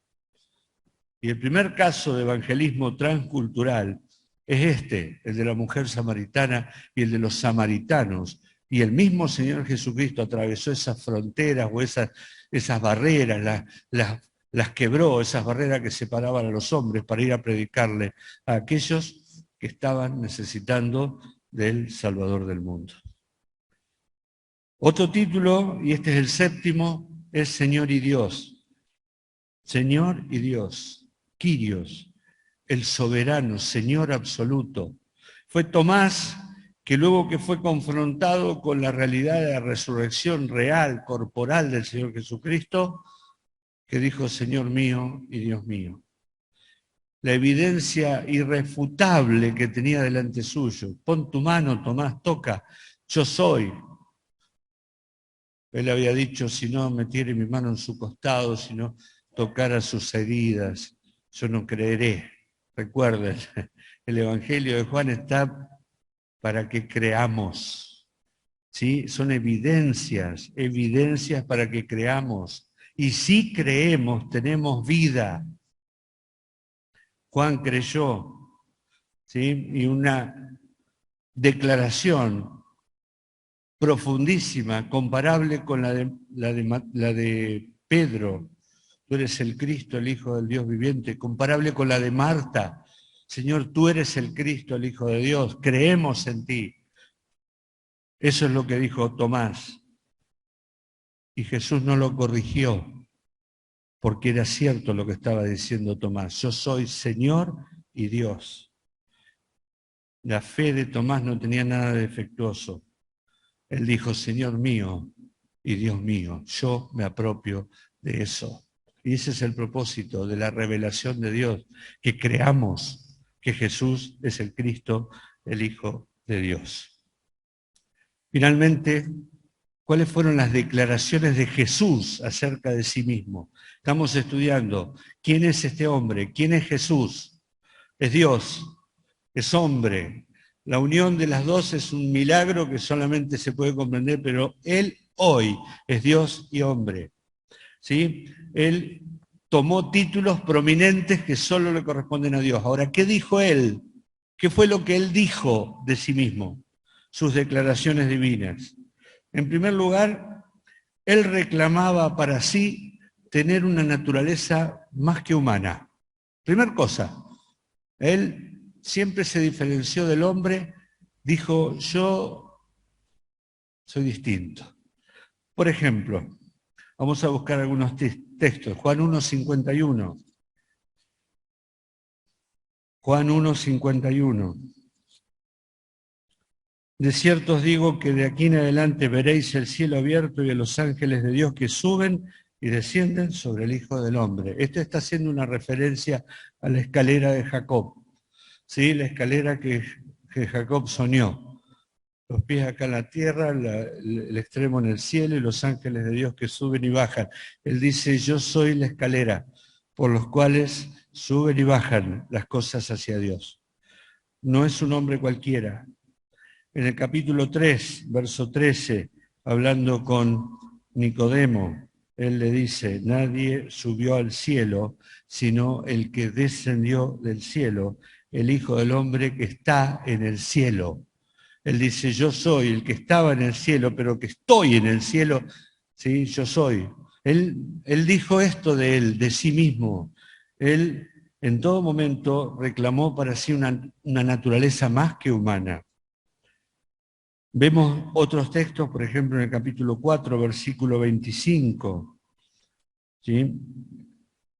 Y el primer caso de evangelismo transcultural es el de la mujer samaritana y el de los samaritanos. Y el mismo Señor Jesucristo atravesó esas fronteras o esas barreras, las quebró, esas barreras que separaban a los hombres para ir a predicarle a aquellos que estaban necesitando del Salvador del mundo. Otro título, y este es el séptimo, es Señor y Dios. Señor y Dios. Kyrios, el soberano, Señor absoluto. Fue Tomás que luego que fue confrontado con la realidad de la resurrección real, corporal del Señor Jesucristo, que dijo, Señor mío y Dios mío. La evidencia irrefutable que tenía delante suyo. Pon tu mano, Tomás, toca, yo soy. Él había dicho, si no metiere mi mano en su costado, si no tocara sus heridas, yo no creeré. Recuerden, el Evangelio de Juan está para que creamos. ¿Sí? Son evidencias para que creamos. Y si creemos, tenemos vida. Juan creyó, ¿sí? Y una declaración profundísima, comparable con la de Pedro. Tú eres el Cristo, el Hijo del Dios viviente, comparable con la de Marta. Señor, tú eres el Cristo, el Hijo de Dios, creemos en ti. Eso es lo que dijo Tomás. Y Jesús no lo corrigió, porque era cierto lo que estaba diciendo Tomás. Yo soy Señor y Dios. La fe de Tomás no tenía nada de defectuoso. Él dijo, Señor mío y Dios mío, yo me apropio de eso. Y ese es el propósito de la revelación de Dios, que creamos que Jesús es el Cristo, el Hijo de Dios. Finalmente, ¿cuáles fueron las declaraciones de Jesús acerca de sí mismo? Estamos estudiando quién es este hombre, quién es Jesús. Es Dios, es hombre. La unión de las dos es un milagro que solamente se puede comprender, pero Él hoy es Dios y hombre. ¿Sí? Él tomó títulos prominentes que solo le corresponden a Dios. Ahora, ¿qué dijo Él? ¿Qué fue lo que Él dijo de sí mismo? Sus declaraciones divinas. En primer lugar, Él reclamaba para sí tener una naturaleza más que humana. Primer cosa, Él siempre se diferenció del hombre, dijo, yo soy distinto. Por ejemplo, vamos a buscar algunos textos. Juan 1:51. Juan 1:51. De cierto os digo que de aquí en adelante veréis el cielo abierto y a los ángeles de Dios que suben y descienden sobre el Hijo del Hombre. Esto está haciendo una referencia a la escalera de Jacob. ¿Sí? La escalera que Jacob soñó. Los pies acá en la tierra, el extremo en el cielo y los ángeles de Dios que suben y bajan. Él dice, yo soy la escalera por los cuales suben y bajan las cosas hacia Dios. No es un hombre cualquiera. En el capítulo 3, verso 13, hablando con Nicodemo, él le dice, nadie subió al cielo, sino el que descendió del cielo, el Hijo del Hombre que está en el cielo. Él dice, yo soy el que estaba en el cielo, pero que estoy en el cielo, ¿sí? Yo soy. Él dijo esto de él, de sí mismo. Él en todo momento reclamó para sí una naturaleza más que humana. Vemos otros textos, por ejemplo, en el capítulo 4, versículo 25. ¿Sí?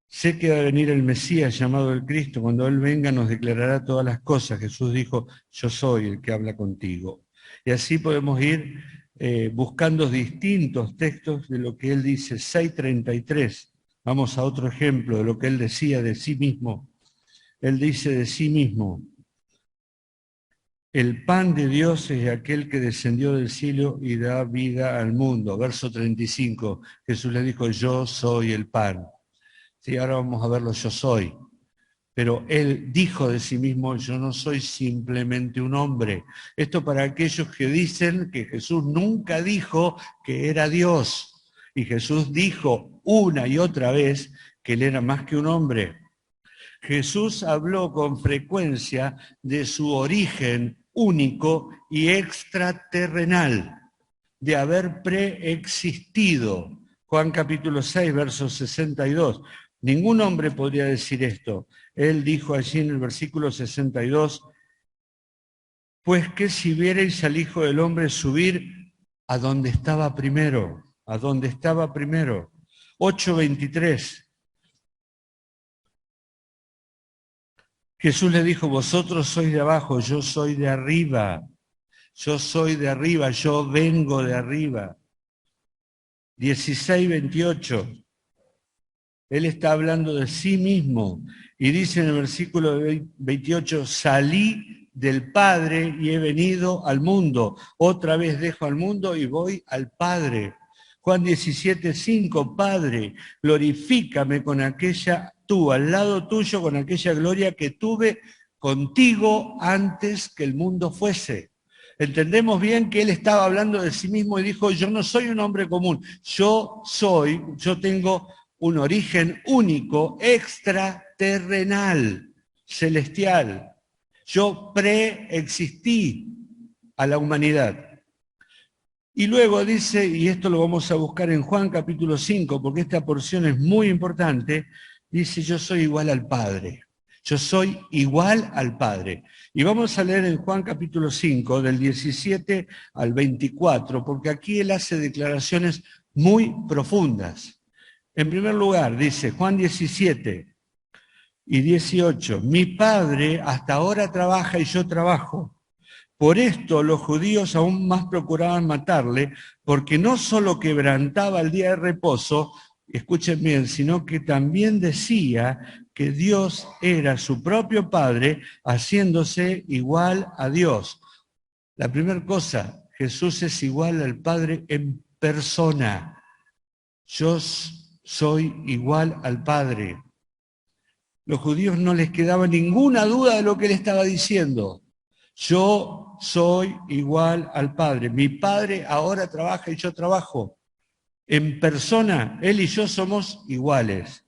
Sé que va a venir el Mesías llamado el Cristo, cuando Él venga nos declarará todas las cosas. Jesús dijo, yo soy el que habla contigo. Y así podemos ir buscando distintos textos de lo que Él dice. 6:33, vamos a otro ejemplo de lo que Él decía de sí mismo. Él dice de sí mismo, el pan de Dios es aquel que descendió del cielo y da vida al mundo. Verso 35, Jesús le dijo, yo soy el pan. Sí, ahora vamos a verlo, yo soy. Pero él dijo de sí mismo, yo no soy simplemente un hombre. Esto para aquellos que dicen que Jesús nunca dijo que era Dios. Y Jesús dijo una y otra vez que él era más que un hombre. Jesús habló con frecuencia de su origen único y extraterrenal, de haber preexistido. Juan capítulo 6, verso 62. Ningún hombre podría decir esto. Él dijo allí en el versículo 62, pues que si vierais al Hijo del Hombre subir a donde estaba primero, a donde estaba primero. 8:23. Jesús le dijo, vosotros sois de abajo, yo soy de arriba. Yo soy de arriba, yo vengo de arriba. 16:28. Él está hablando de sí mismo y dice en el versículo 28, salí del Padre y he venido al mundo. Otra vez dejo al mundo y voy al Padre. Juan 17:5, Padre, glorifícame con aquella, tú, al lado tuyo, con aquella gloria que tuve contigo antes que el mundo fuese. Entendemos bien que él estaba hablando de sí mismo y dijo, yo no soy un hombre común, yo tengo un origen único, extraterrenal, celestial. Yo preexistí a la humanidad. Y luego dice, y esto lo vamos a buscar en Juan capítulo 5, porque esta porción es muy importante, dice, yo soy igual al Padre. Yo soy igual al Padre. Y vamos a leer en Juan capítulo 5, del 17 al 24, porque aquí él hace declaraciones muy profundas. En primer lugar, dice Juan 17 y 18, mi Padre hasta ahora trabaja y yo trabajo. Por esto los judíos aún más procuraban matarle, porque no solo quebrantaba el día de reposo, escuchen bien, sino que también decía que Dios era su propio Padre, haciéndose igual a Dios. La primera cosa, Jesús es igual al Padre en persona. Yo soy igual al Padre. Los judíos no les quedaba ninguna duda de lo que él estaba diciendo. Yo soy igual al Padre. Mi Padre ahora trabaja y yo trabajo. En persona, él y yo somos iguales.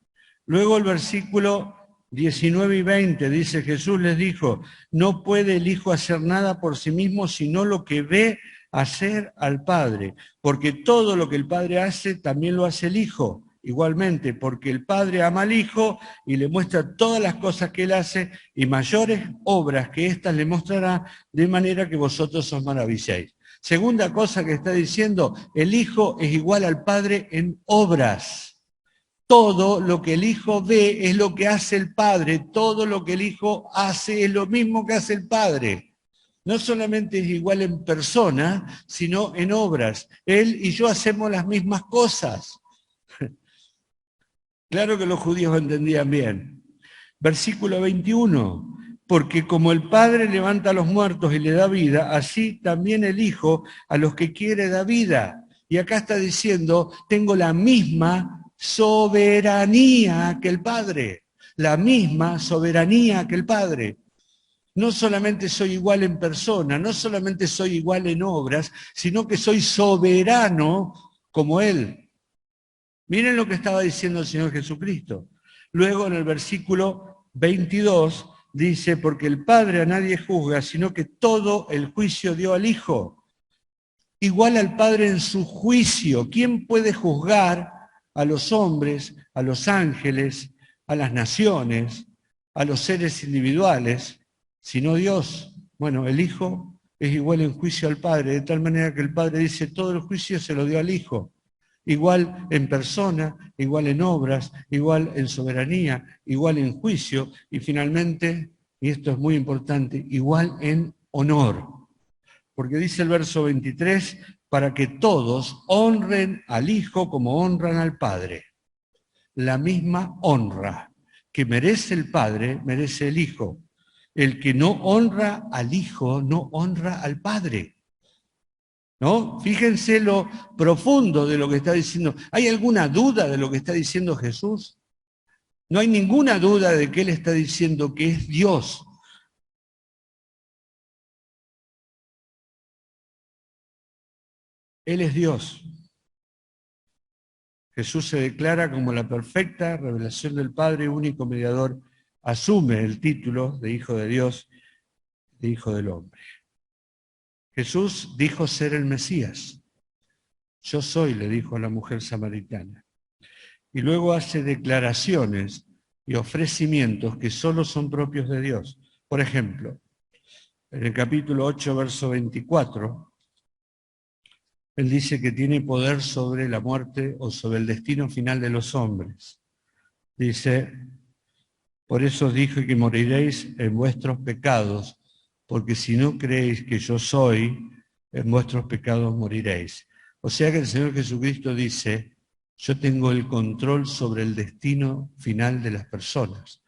Luego el versículo 19 y 20 dice, Jesús les dijo, no puede el Hijo hacer nada por sí mismo, sino lo que ve hacer al Padre, porque todo lo que el Padre hace, también lo hace el Hijo. Igualmente, porque el Padre ama al Hijo y le muestra todas las cosas que él hace y mayores obras que éstas le mostrará, de manera que vosotros os maravilléis. Segunda cosa que está diciendo, el Hijo es igual al Padre en obras. Todo lo que el Hijo ve es lo que hace el Padre, todo lo que el Hijo hace es lo mismo que hace el Padre. No solamente es igual en persona, sino en obras. Él y yo hacemos las mismas cosas. Claro que los judíos entendían bien. Versículo 21, porque como el Padre levanta a los muertos y le da vida, así también el Hijo a los que quiere da vida. Y acá está diciendo, tengo la misma soberanía que el Padre, la misma soberanía que el Padre. No solamente soy igual en persona, no solamente soy igual en obras, sino que soy soberano como Él. Miren lo que estaba diciendo el Señor Jesucristo. Luego en el versículo 22 dice, porque el Padre a nadie juzga, sino que todo el juicio dio al Hijo. Igual al Padre en su juicio. ¿Quién puede juzgar a los hombres, a los ángeles, a las naciones, a los seres individuales, sino Dios? Bueno, el Hijo es igual en juicio al Padre, de tal manera que el Padre dice, todo el juicio se lo dio al Hijo. Igual en persona, igual en obras, igual en soberanía, igual en juicio y finalmente, y esto es muy importante, igual en honor. Porque dice el verso 23, para que todos honren al Hijo como honran al Padre. La misma honra que merece el Padre, merece el Hijo. El que no honra al Hijo, no honra al Padre. ¿No? Fíjense lo profundo de lo que está diciendo. ¿Hay alguna duda de lo que está diciendo Jesús? No hay ninguna duda de que Él está diciendo que es Dios. Él es Dios. Jesús se declara como la perfecta revelación del Padre, único mediador. Asume el título de Hijo de Dios, de Hijo del Hombre. Jesús dijo ser el Mesías. Yo soy, le dijo a la mujer samaritana. Y luego hace declaraciones y ofrecimientos que solo son propios de Dios. Por ejemplo, en el capítulo 8, verso 24, él dice que tiene poder sobre la muerte o sobre el destino final de los hombres. Dice, Por eso dije que moriréis en vuestros pecados, porque si no creéis que yo soy, en vuestros pecados moriréis. O sea que el Señor Jesucristo dice, yo tengo el control sobre el destino final de las personas.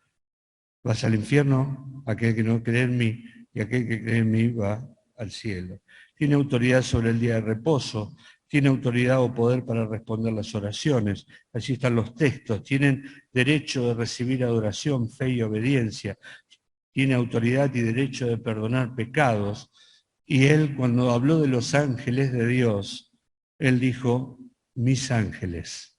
Vas al infierno, aquel que no cree en mí, y aquel que cree en mí va al cielo. Tiene autoridad sobre el día de reposo, tiene autoridad o poder para responder las oraciones. Allí están los textos. Tienen derecho de recibir adoración, fe y obediencia. Tiene autoridad y derecho de perdonar pecados. Y él, cuando habló de los ángeles de Dios, él dijo, mis ángeles.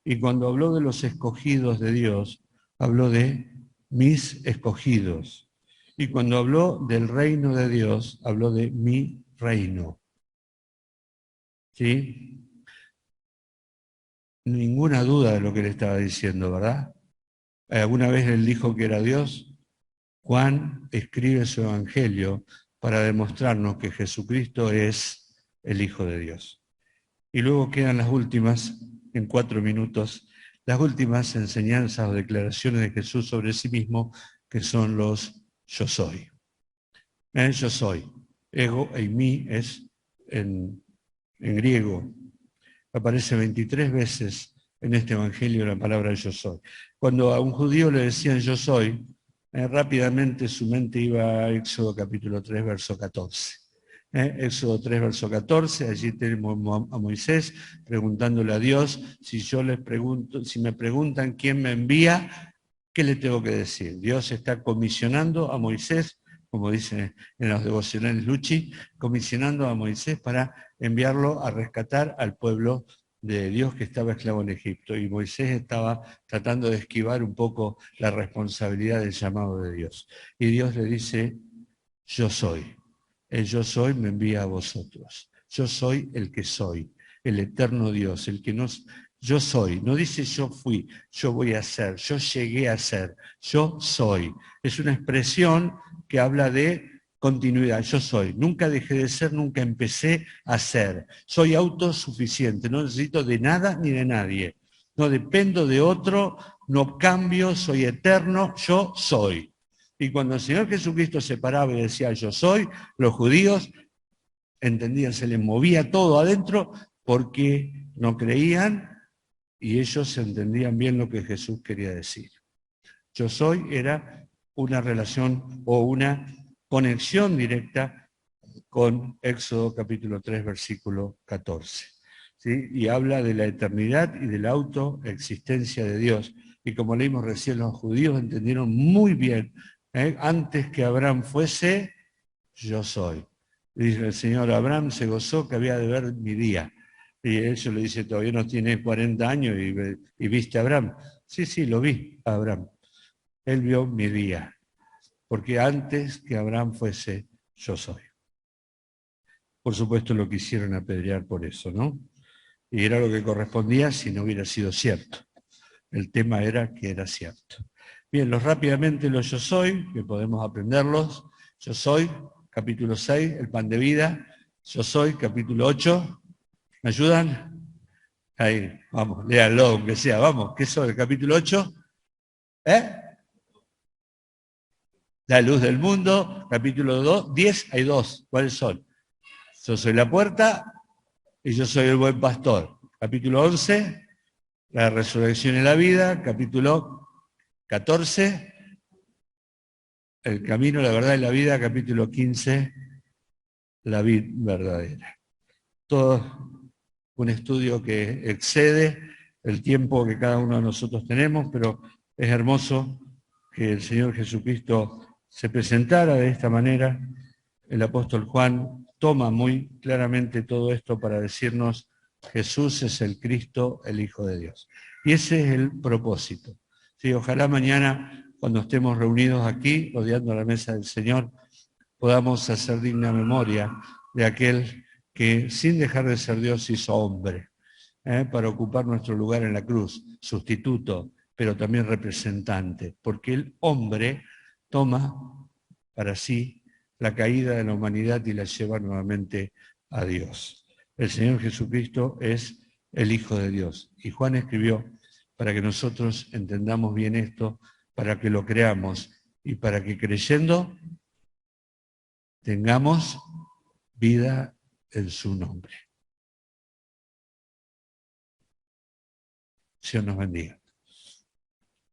Y cuando habló de los escogidos de Dios, habló de mis escogidos. Y cuando habló del reino de Dios, habló de mi reino. ¿Sí? Ninguna duda de lo que le estaba diciendo, ¿verdad? ¿Alguna vez él dijo que era Dios? Juan escribe su evangelio para demostrarnos que Jesucristo es el Hijo de Dios. Y luego quedan las últimas, en 4 minutos, las últimas enseñanzas o declaraciones de Jesús sobre sí mismo, que son los yo soy. Yo soy. Ego e mí es en griego. Aparece 23 veces en este evangelio la palabra yo soy. Cuando a un judío le decían yo soy, rápidamente su mente iba a Éxodo capítulo 3, verso 14. Éxodo 3, verso 14, allí tenemos a Moisés preguntándole a Dios, si me preguntan quién me envía, ¿qué le tengo que decir? Dios está comisionando a Moisés, como dice en los devocionales Luchi, comisionando a Moisés para enviarlo a rescatar al pueblo de Dios que estaba esclavo en Egipto. Y Moisés estaba tratando de esquivar un poco la responsabilidad del llamado de Dios. Y Dios le dice, yo soy. El yo soy me envía a vosotros. Yo soy el que soy, el eterno Dios, el que nos... Yo soy, no dice yo fui, yo voy a ser, yo llegué a ser, yo soy. Es una expresión que habla de continuidad, yo soy. Nunca dejé de ser, nunca empecé a ser. Soy autosuficiente, no necesito de nada ni de nadie. No dependo de otro, no cambio, soy eterno, yo soy. Y cuando el Señor Jesucristo se paraba y decía yo soy, los judíos entendían, se les movía todo adentro porque no creían y ellos entendían bien lo que Jesús quería decir. Yo soy era una relación o una conexión directa con Éxodo capítulo 3, versículo 14. ¿Sí? Y habla de la eternidad y de la autoexistencia de Dios. Y como leímos recién, los judíos entendieron muy bien, antes que Abraham fuese, yo soy. Dice el Señor, Abraham se gozó que había de ver mi día. Y ellos le dice, todavía no tiene 40 años y viste a Abraham. Sí, sí, lo vi a Abraham. Él vio mi día, porque antes que Abraham fuese, yo soy. Por supuesto lo quisieron apedrear por eso, ¿no? Y era lo que correspondía si no hubiera sido cierto. El tema era que era cierto. Bien, rápidamente los yo soy, que podemos aprenderlos. Yo soy, capítulo 6, el pan de vida. Yo soy, capítulo 8. ¿Me ayudan? Ahí, vamos, léanlo, aunque sea, vamos. ¿Qué soy? El capítulo 8. La luz del mundo, capítulo 2, 10 hay 2. ¿Cuáles son? Yo soy la puerta y yo soy el buen pastor. Capítulo 11, la resurrección y la vida. Capítulo 14, el camino, la verdad y la vida. Capítulo 15, la vida verdadera. Todo un estudio que excede el tiempo que cada uno de nosotros tenemos, pero es hermoso que el Señor Jesucristo se presentara de esta manera. El apóstol Juan toma muy claramente todo esto para decirnos, Jesús es el Cristo, el Hijo de Dios. Y ese es el propósito. Sí, ojalá mañana, cuando estemos reunidos aquí, rodeando la mesa del Señor, podamos hacer digna memoria de aquel que, sin dejar de ser Dios, hizo hombre, para ocupar nuestro lugar en la cruz, sustituto, pero también representante, porque el hombre toma para sí la caída de la humanidad y la lleva nuevamente a Dios. El Señor Jesucristo es el Hijo de Dios. Y Juan escribió, para que nosotros entendamos bien esto, para que lo creamos y para que creyendo tengamos vida en su nombre. Dios nos bendiga.